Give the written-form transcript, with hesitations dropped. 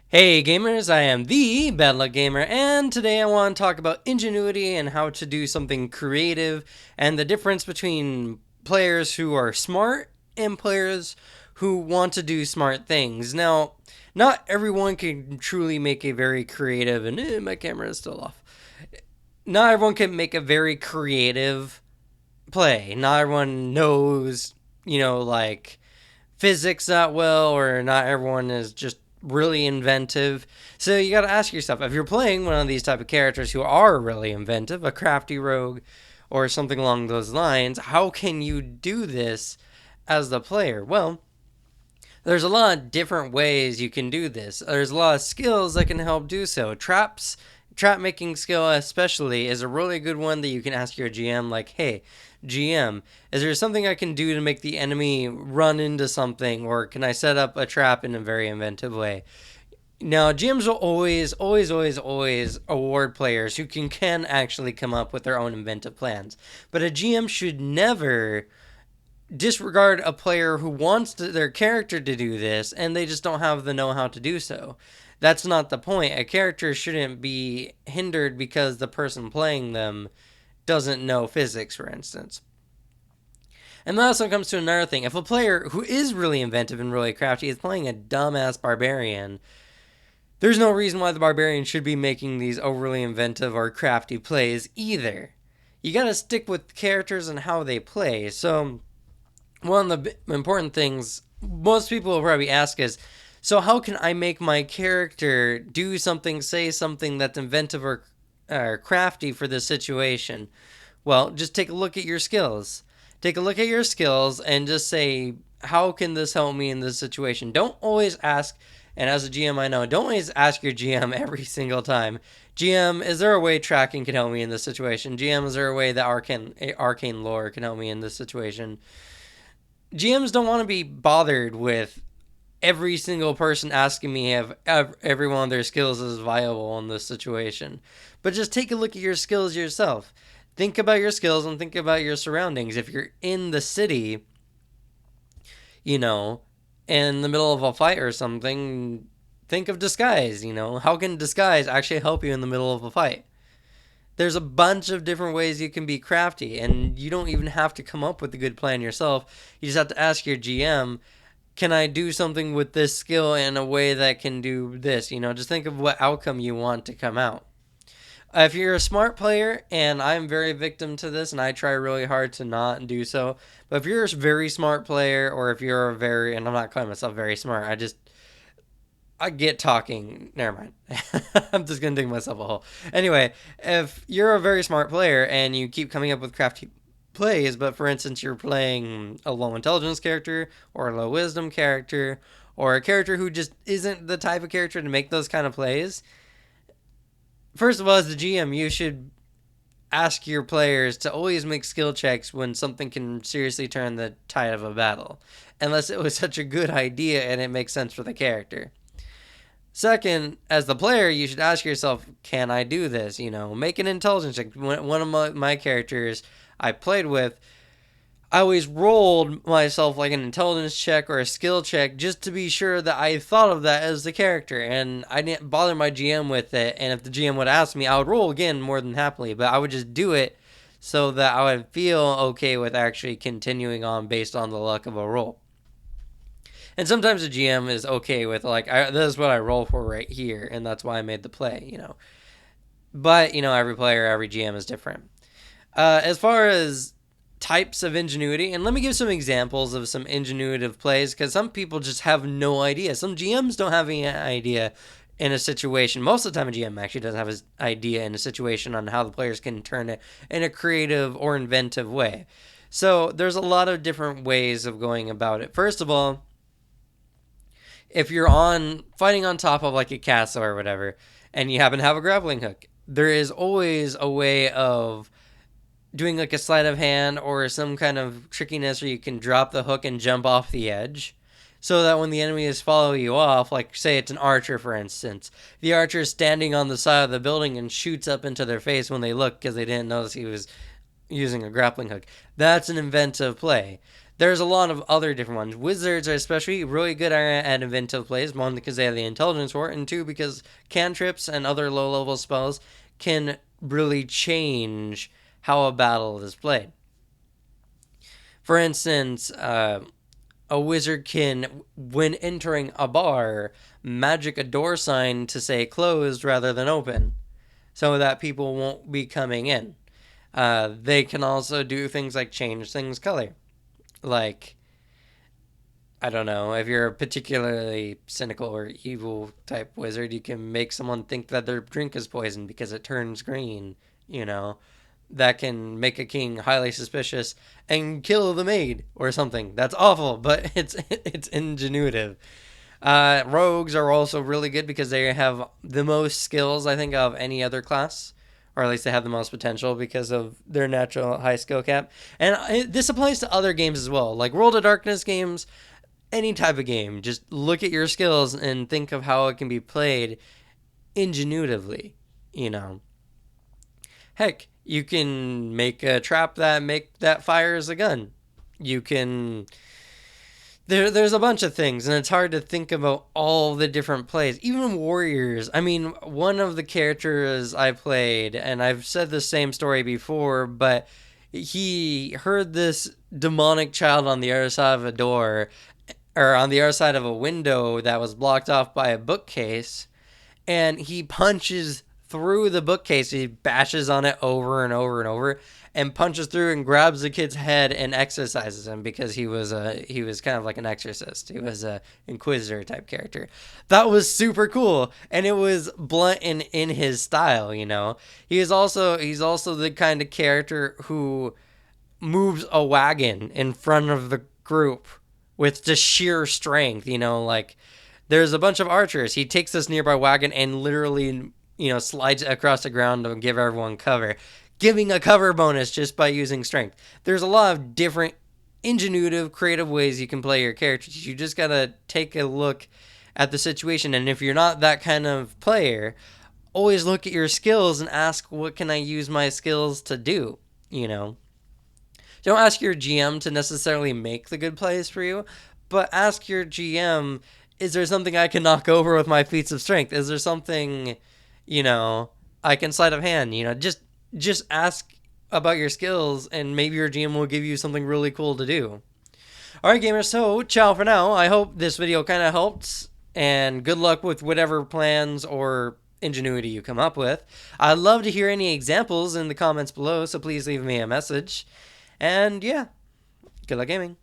Hey gamers, I am the Bad Luck Gamer, and today I want to talk about ingenuity and how to do something creative and the difference between players who are smart and players who want to do smart things. Now, not everyone can truly make a very creative, and my camera is still off. Not everyone can make a very creative play. Not everyone knows, like physics that well, or not everyone is just really inventive. So you got to ask yourself, if you're playing one of these type of characters who are really inventive, a crafty rogue or something along those lines, how can you do this as the player? Well, there's a lot of different ways you can do this. There's a lot of skills that can help do so. Trap making skill especially is a really good one that you can ask your GM, like, hey, GM, is there something I can do to make the enemy run into something, or can I set up a trap in a very inventive way? Now, GMs will always award players who can actually come up with their own inventive plans. But a GM should never disregard a player who wants their character to do this and they just don't have the know-how to do so. That's not the point. A character shouldn't be hindered because the person playing them doesn't know physics, for instance. And that also comes to another thing. If a player who is really inventive and really crafty is playing a dumbass barbarian, there's no reason why the barbarian should be making these overly inventive or crafty plays either. You gotta stick with characters and how they play. So, one of the important things most people will probably ask is, so how can I make my character do something, say something that's inventive or crafty for this situation? Well, just take a look at your skills. Take a look at your skills and just say, how can this help me in this situation? Don't always ask, and as a GM, I know, don't always ask your GM every single time. GM, is there a way tracking can help me in this situation? GM, is there a way that arcane lore can help me in this situation? GMs don't want to be bothered with every single person asking me if every one of their skills is viable in this situation. But just take a look at your skills yourself. Think about your skills and think about your surroundings. If you're in the city, you know, in the middle of a fight or something, think of disguise, How can disguise actually help you in the middle of a fight? There's a bunch of different ways you can be crafty, and you don't even have to come up with a good plan yourself. You just have to ask your GM, can I do something with this skill in a way that can do this? Just think of what outcome you want to come out. If you're a smart player, and I'm very victim to this, and I try really hard to not do so, but if you're a very smart player, or if you're and I'm not calling myself very smart, I get talking. Never mind. I'm just going to dig myself a hole. Anyway, if you're a very smart player and you keep coming up with crafty plays, but for instance, you're playing a low intelligence character or a low wisdom character or a character who just isn't the type of character to make those kind of plays, first of all, as the GM, you should ask your players to always make skill checks when something can seriously turn the tide of a battle, unless it was such a good idea and it makes sense for the character. Second, as the player, you should ask yourself, can I do this? Make an intelligence check. One of my characters I played with, I always rolled myself like an intelligence check or a skill check just to be sure that I thought of that as the character. And I didn't bother my GM with it. And if the GM would ask me, I would roll again more than happily. But I would just do it so that I would feel okay with actually continuing on based on the luck of a roll. And sometimes the GM is okay with, like, this is what I roll for right here, and that's why I made the play. But, every player, every GM is different. As far as types of ingenuity, and let me give some examples of some ingenuitive plays, because some people just have no idea. Some GMs don't have any idea in a situation. Most of the time, a GM actually doesn't have an idea in a situation on how the players can turn it in a creative or inventive way. So there's a lot of different ways of going about it. First of all, if you're fighting on top of like a castle or whatever, and you happen to have a grappling hook, there is always a way of doing like a sleight of hand or some kind of trickiness where you can drop the hook and jump off the edge, so that when the enemy is following you off, like say it's an archer for instance, the archer is standing on the side of the building and shoots up into their face when they look because they didn't notice he was using a grappling hook. That's an inventive play. There's a lot of other different ones. Wizards are especially really good at inventive plays. One, because they have the intelligence for it, and two, because cantrips and other low-level spells can really change how a battle is played. For instance, a wizard can, when entering a bar, magic a door sign to say closed rather than open, so that people won't be coming in. They can also do things like change things color. Like, I don't know, if you're a particularly cynical or evil type wizard, you can make someone think that their drink is poisoned because it turns green, you know. That can make a king highly suspicious and kill the maid or something. That's awful, but it's ingenuitive. Rogues are also really good because they have the most skills, I think, of any other class, or at least they have the most potential because of their natural high skill cap. And this applies to other games as well, like World of Darkness games, any type of game. Just look at your skills and think of how it can be played ingenuitively, you know. Heck, you can make a trap that fires a gun. You can there's a bunch of things, and it's hard to think about all the different plays. Even warriors. I mean, one of the characters I played, and I've said the same story before, but he heard this demonic child on the other side of a door, or on the other side of a window that was blocked off by a bookcase, and he punches through the bookcase. He bashes on it over and over and over, and punches through and grabs the kid's head and exorcises him because he was kind of like an exorcist. He was a inquisitor type character. That was super cool, and it was blunt in his style. You know, he's also the kind of character who moves a wagon in front of the group with just sheer strength. You know, like there's a bunch of archers. He takes this nearby wagon and literally, you know, slides it across the ground to give everyone cover, giving a cover bonus just by using strength. There's a lot of different ingenuitive, creative ways you can play your characters. You just gotta take a look at the situation, and if you're not that kind of player, always look at your skills and ask, what can I use my skills to do, you know? Don't ask your GM to necessarily make the good plays for you, but ask your GM, is there something I can knock over with my feats of strength? Is there something, you know, I can sleight of hand? You know, just ask about your skills, and maybe your GM will give you something really cool to do. All right, gamers, so ciao for now. I hope this video kind of helped, and good luck with whatever plans or ingenuity you come up with. I'd love to hear any examples in the comments below, so please leave me a message. And yeah, good luck gaming.